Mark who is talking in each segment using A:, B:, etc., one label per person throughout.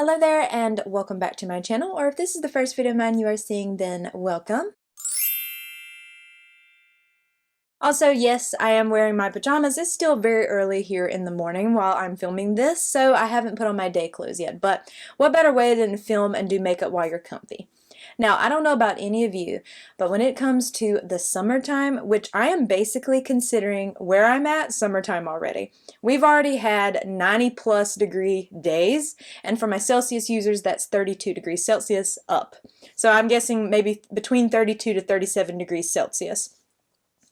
A: Hello there and welcome back to my channel, or if this is the first video of mine you are seeing, then welcome. Also, yes, I am wearing my pajamas. It's still very early here in the morning while I'm filming this, so I haven't put on my day clothes yet, but what better way than to film and do makeup while you're comfy? Now, I don't know about any of you, but when it comes to the summertime, which I am basically considering where I'm at summertime already. We've already had 90+ degree days, and for my Celsius users, that's 32 degrees Celsius up. So I'm guessing maybe between 32 to 37 degrees Celsius.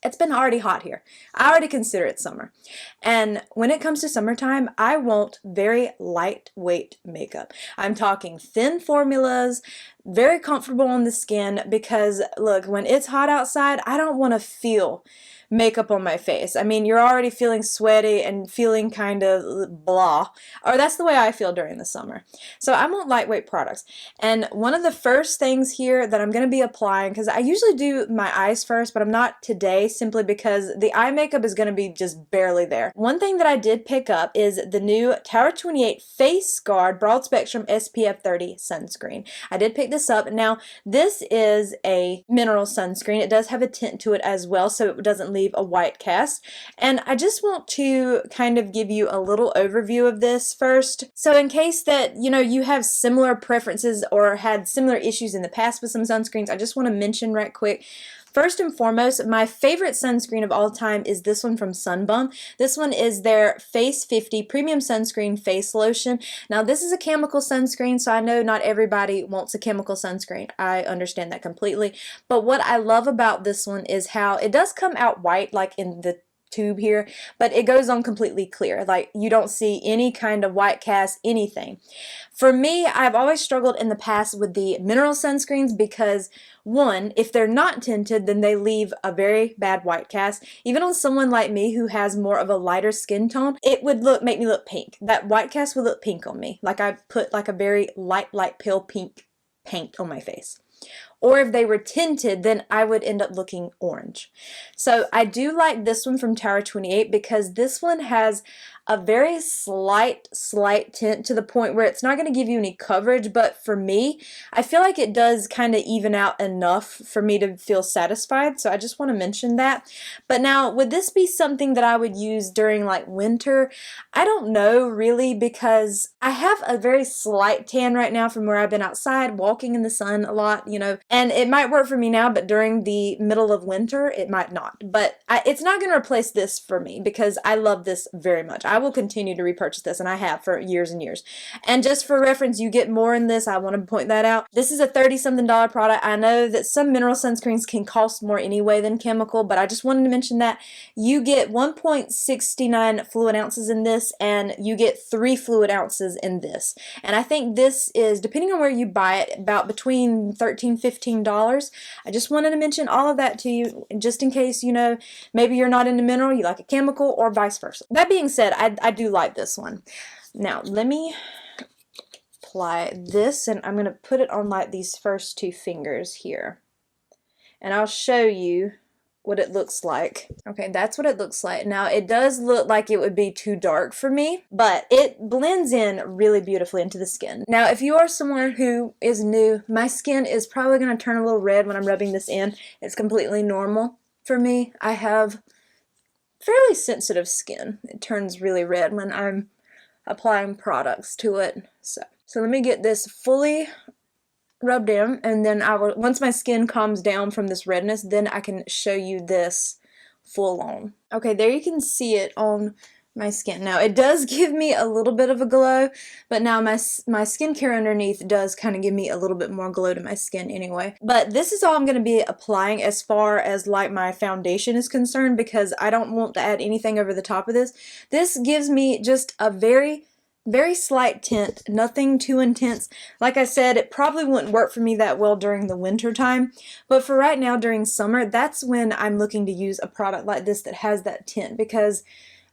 A: It's been already hot here. I already consider it summer. And when it comes to summertime, I want very lightweight makeup. I'm talking thin formulas, very comfortable on the skin, because look, when it's hot outside, I don't want to feel makeup on my face. I mean, you're already feeling sweaty and feeling kind of blah, or that's the way I feel during the summer. So I want lightweight products. And one of the first things here that I'm going to be applying, because I usually do my eyes first, but I'm not today simply because the eye makeup is going to be just barely there. One thing that I did pick up is the new Tower 28 Face Guard Broad Spectrum SPF 30 sunscreen. I did pick this up. Now, this is a mineral sunscreen. It does have a tint to it as well, so it doesn't leave a white cast. And I just want to kind of give you a little overview of this first. So in case that, you have similar preferences or had similar issues in the past with some sunscreens, I just want to mention right quick. First and foremost, my favorite sunscreen of all time is this one from Sunbum. This one is their Face 50 Premium Sunscreen Face Lotion. Now, this is a chemical sunscreen, so I know not everybody wants a chemical sunscreen. I understand that completely. But what I love about this one is how it does come out white, like in the tube here, but it goes on completely clear. Like, you don't see any kind of white cast, anything. For me, I've always struggled in the past with the mineral sunscreens because, one, if they're not tinted, then they leave a very bad white cast. Even on someone like me who has more of a lighter skin tone, it would make me look pink. That white cast would look pink on me. Like I put like a very light pale pink paint on my face. Or if they were tinted, then I would end up looking orange. So I do like this one from Tower 28 because this one has a very slight tint to the point where it's not going to give you any coverage, but for me, I feel like it does kind of even out enough for me to feel satisfied, so I just want to mention that. But now, would this be something that I would use during like winter? I don't know really, because I have a very slight tan right now from where I've been outside walking in the sun a lot, and it might work for me now, but during the middle of winter, it might not. But it's not going to replace this for me because I love this very much. I will continue to repurchase this, and I have for years and years. And just for reference, you get more in this. I want to point that out. This is a $30-something product. I know that some mineral sunscreens can cost more anyway than chemical, but I just wanted to mention that you get 1.69 fluid ounces in this, and you get 3 fluid ounces in this. And I think this is, depending on where you buy it, about between $13–15. I just wanted to mention all of that to you, just in case, maybe you're not into mineral, you like a chemical, or vice versa. That being said, I do like this one. Now, let me apply this, and I'm going to put it on like these first 2 fingers here. And I'll show you what it looks like. Okay, that's what it looks like. Now, it does look like it would be too dark for me, but it blends in really beautifully into the skin. Now, if you are someone who is new, my skin is probably going to turn a little red when I'm rubbing this in. It's completely normal for me. I have fairly sensitive skin. It turns really red when I'm applying products to it. So let me get this fully rubbed in, and then once my skin calms down from this redness, then I can show you this full on. Okay, there you can see it on my skin. Now, it does give me a little bit of a glow, but now my skincare underneath does kind of give me a little bit more glow to my skin anyway. But this is all I'm going to be applying as far as like my foundation is concerned, because I don't want to add anything over the top of this. This gives me just a very slight tint, nothing too intense. Like I said, it probably wouldn't work for me that well during the winter time, but for right now during summer, that's when I'm looking to use a product like this that has that tint, because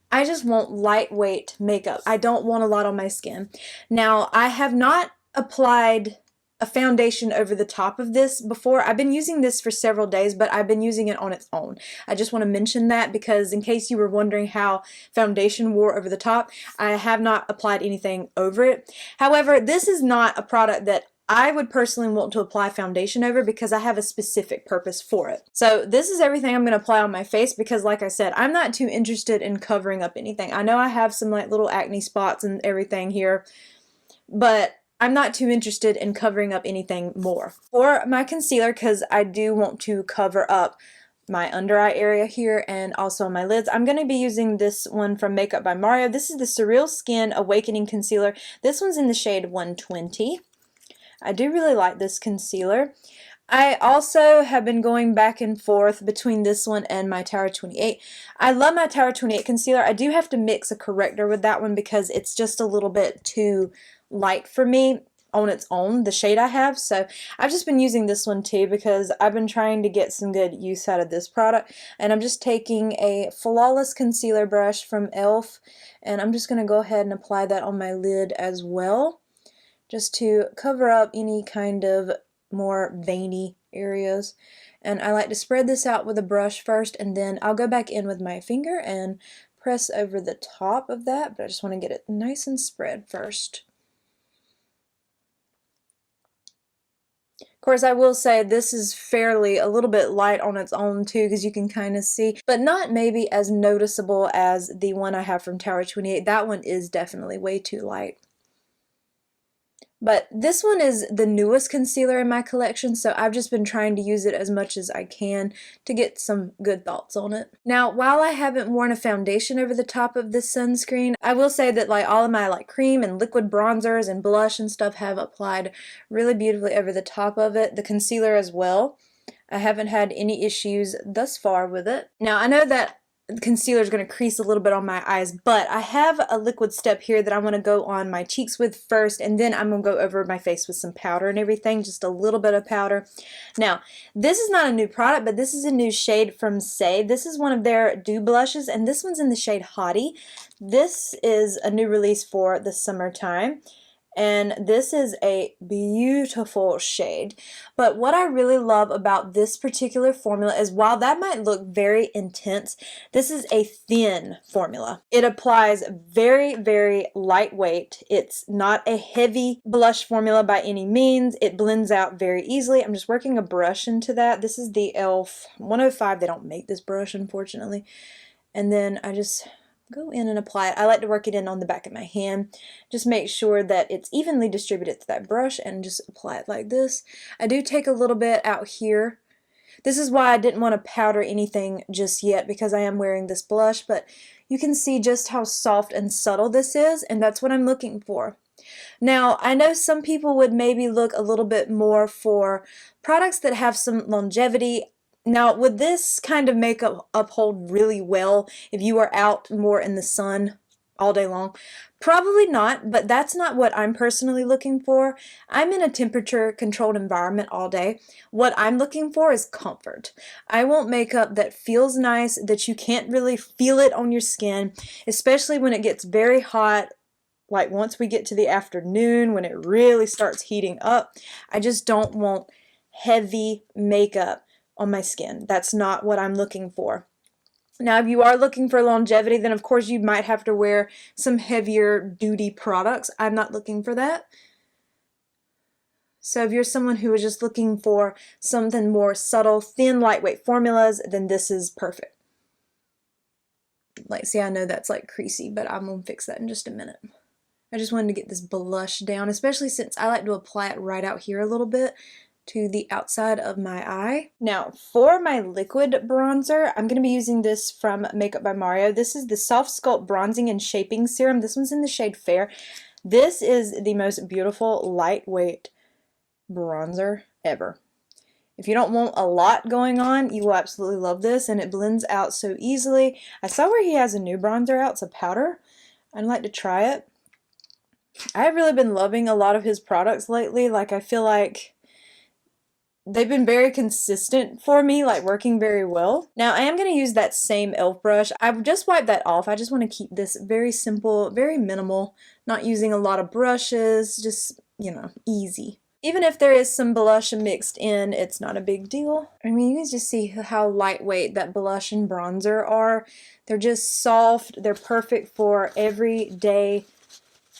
A: I just want lightweight makeup. I don't want a lot on my skin. Now, I have not applied a foundation over the top of this before. I've been using this for several days, but I've been using it on its own. I just want to mention that because in case you were wondering how foundation wore over the top, I have not applied anything over it. However, this is not a product that I would personally want to apply foundation over because I have a specific purpose for it. So this is everything I'm going to apply on my face because, like I said, I'm not too interested in covering up anything. I know I have some like little acne spots and everything here, but I'm not too interested in covering up anything more. For my concealer, because I do want to cover up my under eye area here and also my lids, I'm going to be using this one from Makeup by Mario. This is the Surreal Skin Awakening Concealer. This one's in the shade 120. I do really like this concealer. I also have been going back and forth between this one and my Tower 28. I love my Tower 28 concealer. I do have to mix a corrector with that one because it's just a little bit too light for me on its own, the shade I have. So I've just been using this one too because I've been trying to get some good use out of this product. And I'm just taking a Flawless Concealer brush from e.l.f. and I'm just going to go ahead and apply that on my lid as well, just to cover up any kind of more veiny areas. And I like to spread this out with a brush first, and then I'll go back in with my finger and press over the top of that, but I just want to get it nice and spread first. Of course, I will say this is fairly a little bit light on its own too, because you can kind of see, but not maybe as noticeable as the one I have from Tower 28. That one is definitely way too light. But this one is the newest concealer in my collection, so I've just been trying to use it as much as I can to get some good thoughts on it. Now, while I haven't worn a foundation over the top of this sunscreen, I will say that like all of my like cream and liquid bronzers and blush and stuff have applied really beautifully over the top of it. The concealer as well. I haven't had any issues thus far with it. Now, I know that the concealer is going to crease a little bit on my eyes, but I have a liquid step here that I want to go on my cheeks with first, and then I'm going to go over my face with some powder and everything, just a little bit of powder. Now, this is not a new product, but this is a new shade from Say. This is one of their dew blushes, and this one's in the shade Hottie. This is a new release for the summertime. And this is a beautiful shade. But what I really love about this particular formula is while that might look very intense, this is a thin formula. It applies very, very lightweight. It's not a heavy blush formula by any means. It blends out very easily. I'm just working a brush into that. This is the e.l.f. 105. They don't make this brush, unfortunately. And then I just go in and apply it. I like to work it in on the back of my hand. Just make sure that it's evenly distributed to that brush and just apply it like this. I do take a little bit out here. This is why I didn't want to powder anything just yet because I am wearing this blush, but you can see just how soft and subtle this is, and that's what I'm looking for. Now, I know some people would maybe look a little bit more for products that have some longevity. Now, would this kind of makeup uphold really well if you are out more in the sun all day long? Probably not, but that's not what I'm personally looking for. I'm in a temperature-controlled environment all day. What I'm looking for is comfort. I want makeup that feels nice, that you can't really feel it on your skin, especially when it gets very hot. Like once we get to the afternoon, when it really starts heating up, I just don't want heavy makeup on my skin. That's not what I'm looking for. Now, if you are looking for longevity, then of course you might have to wear some heavier duty products. I'm not looking for that. So if you're someone who is just looking for something more subtle, thin, lightweight formulas, then this is perfect. Like, see, I know that's like creasy, but I'm gonna fix that in just a minute. I just wanted to get this blush down, especially since I like to apply it right out here a little bit to the outside of my eye. Now, for my liquid bronzer, I'm going to be using this from Makeup by Mario. This is the Soft Sculpt Bronzing and Shaping Serum. This one's in the shade Fair. This is the most beautiful, lightweight bronzer ever. If you don't want a lot going on, you will absolutely love this, and it blends out so easily. I saw where he has a new bronzer out. It's a powder. I'd like to try it. I've really been loving a lot of his products lately. Like, I feel like they've been very consistent for me, like working very well. Now, I am going to use that same e.l.f. brush. I've just wiped that off. I just want to keep this very simple, very minimal, not using a lot of brushes, just, you know, easy. Even if there is some blush mixed in, it's not a big deal. I mean, you can just see how lightweight that blush and bronzer are. They're just soft. They're perfect for everyday.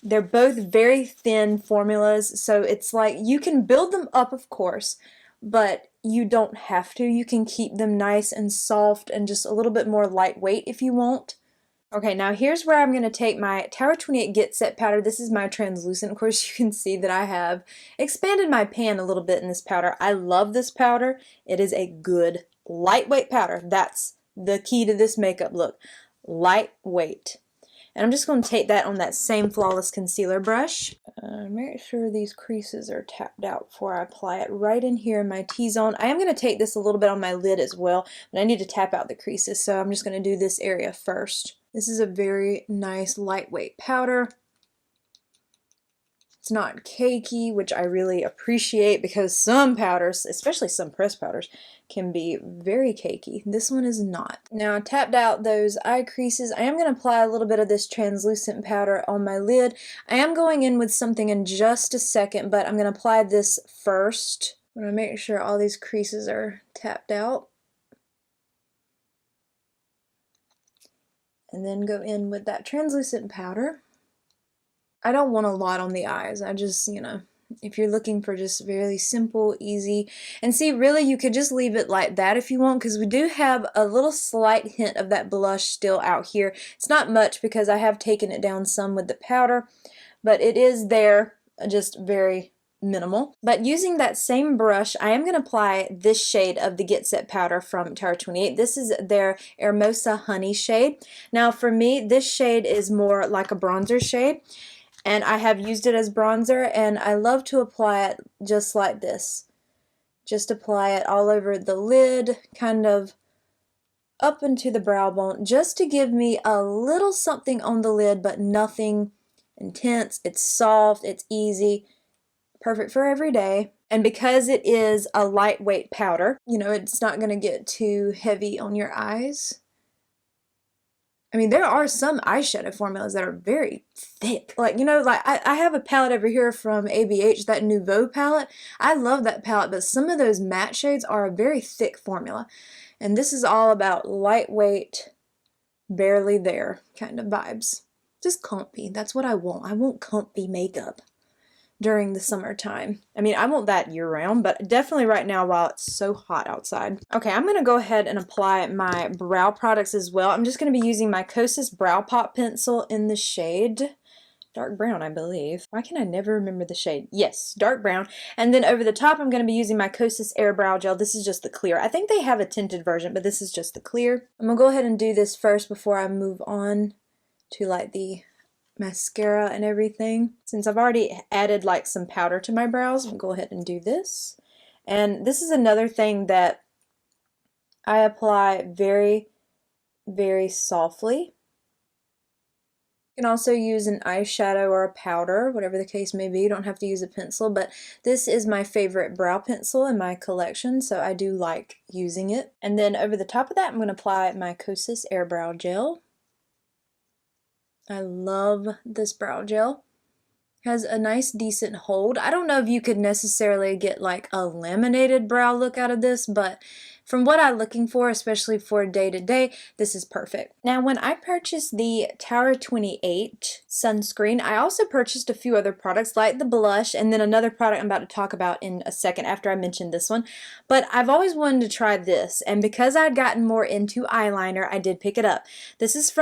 A: They're both very thin formulas, so it's like you can build them up, of course, but you don't have to. You can keep them nice and soft and just a little bit more lightweight if you want. Okay, now here's where I'm going to take my Tower 28 Get Set powder. This is my translucent. Of course, you can see that I have expanded my pan a little bit in this powder. I love this powder. It is a good lightweight powder. That's the key to this makeup look. Lightweight. And I'm just going to take that on that same Flawless Concealer brush. Make sure these creases are tapped out before I apply it right in here in my T-zone. I am going to take this a little bit on my lid as well, but I need to tap out the creases, so I'm just going to do this area first. This is a very nice lightweight powder. It's not cakey, which I really appreciate because some powders, especially some pressed powders, can be very cakey. This one is not. Now I tapped out those eye creases. I am going to apply a little bit of this translucent powder on my lid. I am going in with something in just a second, but I'm going to apply this first. I'm going to make sure all these creases are tapped out. And then go in with that translucent powder. I don't want a lot on the eyes. I just, you know, if you're looking for just really simple, easy, and see, really you could just leave it like that if you want, because we do have a little slight hint of that blush still out here. It's not much because I have taken it down some with the powder, but it is there, just very minimal. But using that same brush, I am going to apply this shade of the Get Set powder from Tower 28. This is their Hermosa Honey shade. Now for me, this shade is more like a bronzer shade, and I have used it as bronzer, and I love to apply it just like this. Just apply it all over the lid, kind of up into the brow bone, just to give me a little something on the lid, but nothing intense. It's soft, it's easy. Perfect for every day. And because it is a lightweight powder, you know, it's not going to get too heavy on your eyes. I mean, there are some eyeshadow formulas that are very thick. Like, you know, like I have a palette over here from ABH, that Nouveau palette. I love that palette, but some of those matte shades are a very thick formula. And this is all about lightweight, barely there kind of vibes. Just comfy. That's what I want. I want comfy makeup during the summertime. I mean, I want that year-round, but definitely right now while it's so hot outside. Okay, I'm going to go ahead and apply my brow products as well. I'm just going to be using my Kosas Brow Pop Pencil in the shade dark brown, I believe. Why can I never remember the shade? Yes, dark brown. And then over the top, I'm going to be using my Kosas Air Brow Gel. This is just the clear. I think they have a tinted version, but this is just the clear. I'm going to go ahead and do this first before I move on to like the mascara and everything. Since I've already added like some powder to my brows, I'll go ahead and do this. And this is another thing that I apply very, very softly. You can also use an eyeshadow or a powder, whatever the case may be. You don't have to use a pencil, but this is my favorite brow pencil in my collection, so I do like using it. And then over the top of that, I'm going to apply my Kosas Air Brow Gel. I love this brow gel. Has a nice decent hold. I don't know if you could necessarily get like a laminated brow look out of this, but from what I'm looking for, especially for day-to-day, this is perfect. Now, when I purchased the Tower 28 sunscreen, I also purchased a few other products like the blush and then another product I'm about to talk about in a second after I mention this one. But I've always wanted to try this, and because I'd gotten more into eyeliner, I did pick it up. This is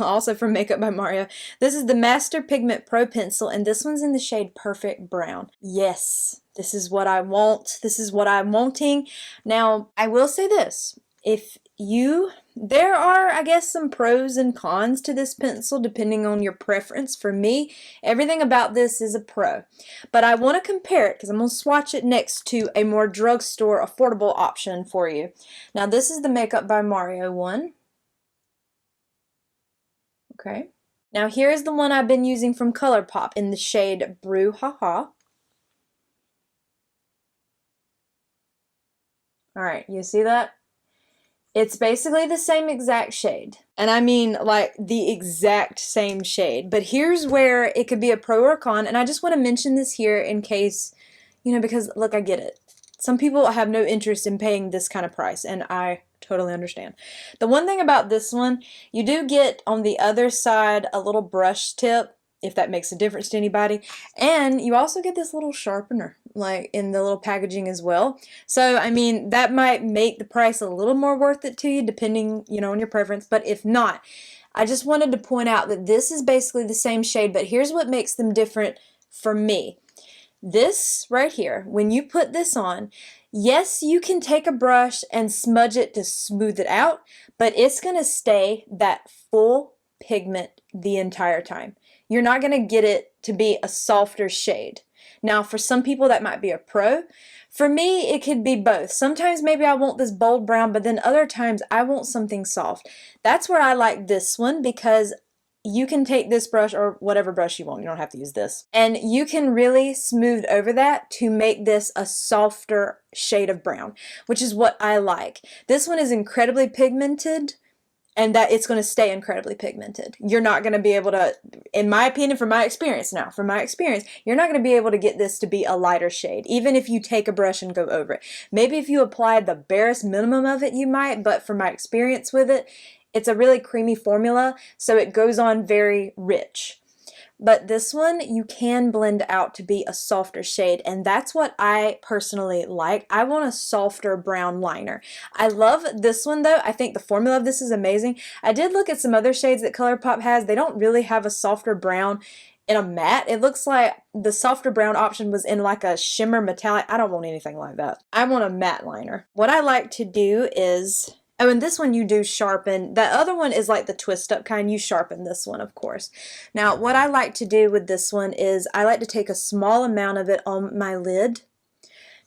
A: also from Makeup by Mario. This is the Master Pigment Pro Pencil, and this one's in the shade Perfect Brown. Yes. This is what I want. This is what I'm wanting. Now, I will say this. There are, I guess, some pros and cons to this pencil depending on your preference. For me, everything about this is a pro. But I want to compare it because I'm going to swatch it next to a more drugstore affordable option for you. Now, this is the Makeup by Mario one. Okay. Now, here's the one I've been using from ColourPop in the shade Brouhaha. Alright, you see that? It's basically the same exact shade. And I mean like the exact same shade. But here's where it could be a pro or a con, and I just want to mention this here in case You know, because look, I get it. Some people have no interest in paying this kind of price, and I totally understand. The one thing about this one, you do get on the other side a little brush tip, if that makes a difference to anybody, and you also get this little sharpener, like in the little packaging as well. So, I mean, that might make the price a little more worth it to you, depending, you know, on your preference, but if not, I just wanted to point out that this is basically the same shade, but here's what makes them different for me. This right here, when you put this on, yes, you can take a brush and smudge it to smooth it out, but it's going to stay that full pigment the entire time. You're not going to get it to be a softer shade. Now, for some people that might be a pro. For me, it could be both. Sometimes maybe I want this bold brown, but then other times I want something soft. That's where I like this one, because you can take this brush or whatever brush you want, you don't have to use this, and you can really smooth over that to make this a softer shade of brown, which is what I like. This one is incredibly pigmented, and that it's going to stay incredibly pigmented. You're not going to be able to, in my opinion, from my experience, you're not going to be able to get this to be a lighter shade, even if you take a brush and go over it. Maybe if you applied the barest minimum of it, you might, but from my experience with it, it's a really creamy formula, so it goes on very rich. But this one, you can blend out to be a softer shade, and that's what I personally like. I want a softer brown liner. I love this one though. I think the formula of this is amazing. I did look at some other shades that ColourPop has. They don't really have a softer brown in a matte. It looks like the softer brown option was in like a shimmer metallic. I don't want anything like that. I want a matte liner. What I like to do is, oh, and this one you do sharpen. That other one is like the twist up kind. You sharpen this one, of course. Now, what I like to do with this one is I like to take a small amount of it on my lid.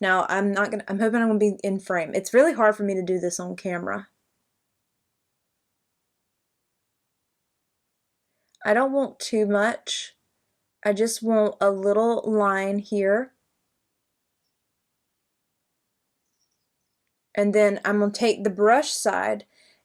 A: Now, I'm hoping I'm gonna be in frame. It's really hard for me to do this on camera. I don't want too much. I just want a little line here. And then I'm going to take the brush side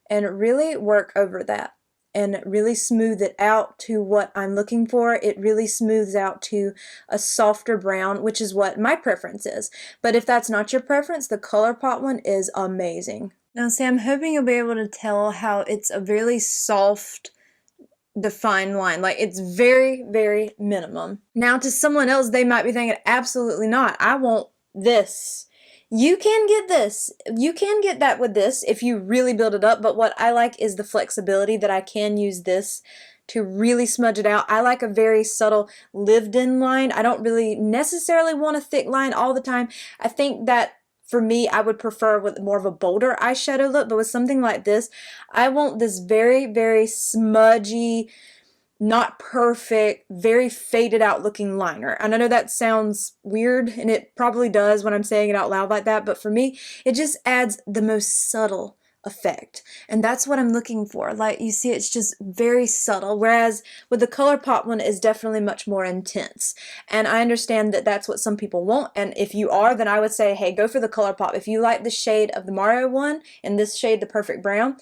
A: and really work over that and really smooth it out to what I'm looking for. It really smooths out to a softer brown, which is what my preference is. But if that's not your preference, the ColourPop one is amazing. Now see, I'm hoping you'll be able to tell how it's a really soft, defined line. Like, it's very, very minimum. Now to someone else, they might be thinking, absolutely not. I want this. You can get this. You can get that with this if you really build it up, but what I like is the flexibility that I can use this to really smudge it out. I like a very subtle lived-in line. I don't really necessarily want a thick line all the time. I think that for me, I would prefer with more of a bolder eyeshadow look, but with something like this, I want this very, very smudgy, not perfect, very faded out looking liner. And I know that sounds weird, and it probably does when I'm saying it out loud like that, but for me, it just adds the most subtle effect. And that's what I'm looking for. Like, you see, it's just very subtle, whereas with the ColourPop one is definitely much more intense. And I understand that that's what some people want, and if you are, then I would say, hey, go for the ColourPop. If you like the shade of the Mario one, and this shade, the Perfect Brown,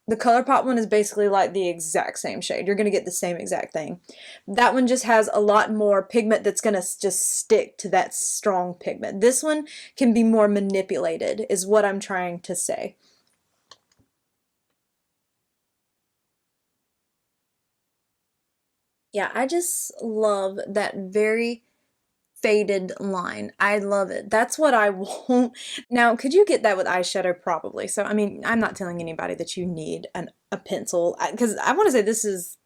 A: the ColourPop one is basically like the exact same shade. You're going to get the same exact thing. That one just has a lot more pigment that's going to just stick to that strong pigment. This one can be more manipulated, is what I'm trying to say. Yeah, I just love that very faded line. I love it. That's what I want. Now, could you get that with eyeshadow? Probably. So, I mean, I'm not telling anybody that you need a pencil, because I want to say this is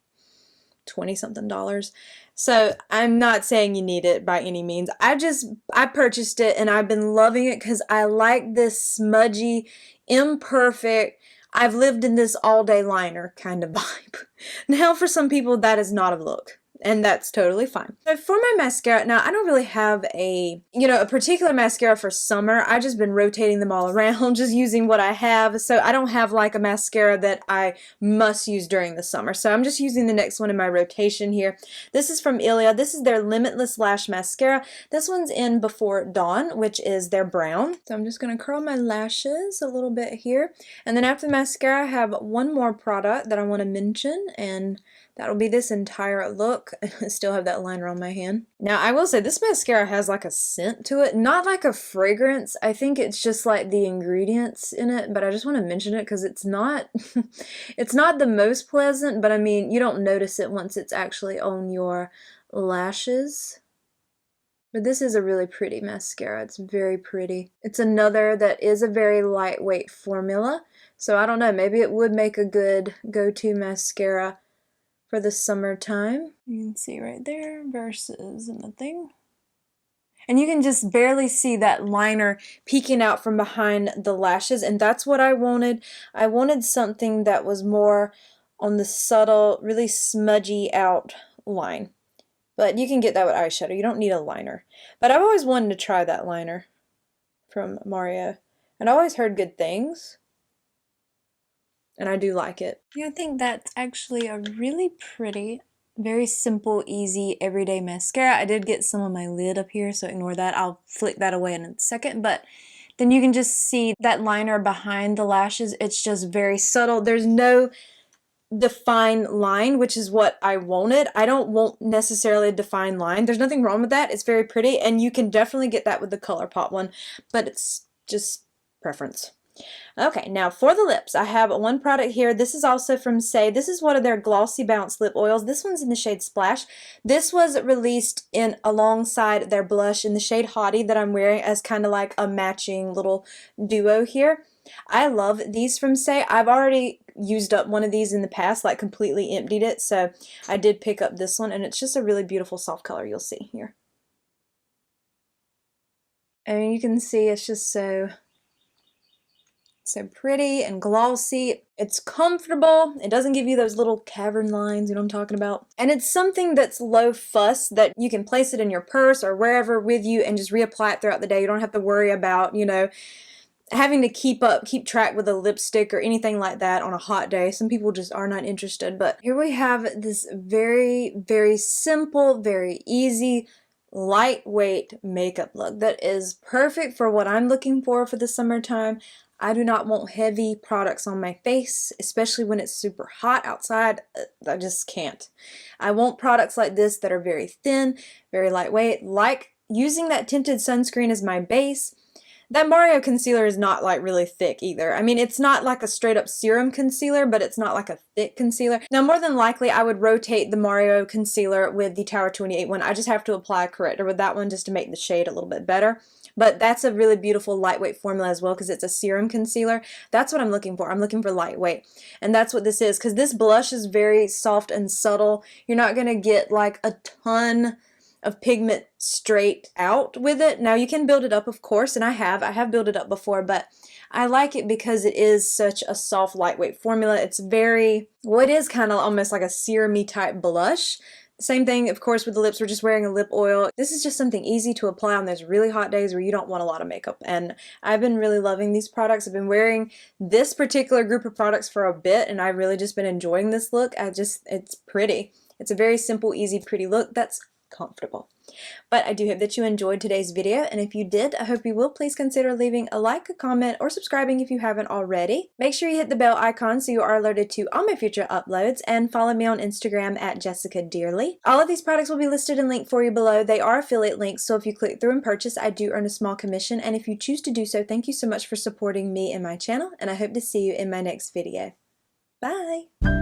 A: 20 something dollars. So I'm not saying you need it by any means. I purchased it and I've been loving it because I like this smudgy, imperfect, I've lived in this all day liner kind of vibe. Now for some people that is not a look, and that's totally fine. So for my mascara, now I don't really have a particular mascara for summer. I've just been rotating them all around, just using what I have. So I don't have like a mascara that I must use during the summer. So I'm just using the next one in my rotation here. This is from Ilia. This is their Limitless Lash Mascara. This one's in Before Dawn, which is their brown. So I'm just going to curl my lashes a little bit here. And then after the mascara, I have one more product that I want to mention, and That'll be this entire look. I still have that liner on my hand. Now, I will say this mascara has like a scent to it, not like a fragrance. I think it's just like the ingredients in it, but I just want to mention it because it's not, it's not the most pleasant, but I mean, you don't notice it once it's actually on your lashes. But this is a really pretty mascara. It's very pretty. It's another that is a very lightweight formula. So I don't know, maybe it would make a good go-to mascara for the summertime. You can see right there versus nothing. And you can just barely see that liner peeking out from behind the lashes, and that's what I wanted. I wanted something that was more on the subtle, really smudgy out line. But you can get that with eyeshadow. You don't need a liner. But I've always wanted to try that liner from Mario. And I always heard good things. And I do like it. Yeah, I think that's actually a really pretty, very simple, easy, everyday mascara. I did get some on my lid up here, so ignore that. I'll flick that away in a second. But then you can just see that liner behind the lashes. It's just very subtle. There's no defined line, which is what I wanted. I don't want necessarily a defined line. There's nothing wrong with that. It's very pretty, and you can definitely get that with the ColourPop one, but it's just preference. Okay, now for the lips, I have one product here. This is also from Say. This is one of their Glossy Bounce lip oils. This one's in the shade Splash. This was released in alongside their blush in the shade Hottie that I'm wearing as kind of like a matching little duo here. I love these from Say. I've already used up one of these in the past, like completely emptied it, so I did pick up this one, and it's just a really beautiful soft color. You'll see here. And you can see it's just so pretty and glossy. It's comfortable. It doesn't give you those little cavern lines, you know what I'm talking about? And it's something that's low fuss, that you can place it in your purse or wherever with you and just reapply it throughout the day. You don't have to worry about, you know, having to keep track with a lipstick or anything like that on a hot day. Some people just are not interested. But here we have this very, very simple, very easy, lightweight makeup look that is perfect for what I'm looking for the summertime. I do not want heavy products on my face, especially when it's super hot outside. I just can't. I want products like this that are very thin, very lightweight, like using that tinted sunscreen as my base. That Mario concealer is not like really thick either. I mean, it's not like a straight up serum concealer, but it's not like a thick concealer. Now, more than likely, I would rotate the Mario concealer with the Tower 28 one. I just have to apply a corrector with that one just to make the shade a little bit better. But that's a really beautiful lightweight formula as well because it's a serum concealer. That's what I'm looking for. I'm looking for lightweight. And that's what this is, because this blush is very soft and subtle. You're not going to get like a ton of pigment straight out with it. Now you can build it up, of course, and I have built it up before, but I like it because it is such a soft, lightweight formula. It's very, well, it is kind of almost like a serum-y type blush. Same thing, of course, with the lips. We're just wearing a lip oil. This is just something easy to apply on those really hot days where you don't want a lot of makeup. And I've been really loving these products. I've been wearing this particular group of products for a bit, and I've really just been enjoying this look. It's pretty. It's a very simple, easy, pretty look that's comfortable. But I do hope that you enjoyed today's video, and if you did, I hope you will please consider leaving a like, a comment, or subscribing if you haven't already. Make sure you hit the bell icon so you are alerted to all my future uploads, and follow me on Instagram at jessicadeerly. All of these products will be listed and linked for you below. They are affiliate links, so if you click through and purchase, I do earn a small commission, and if you choose to do so, thank you so much for supporting me and my channel, and I hope to see you in my next video. Bye!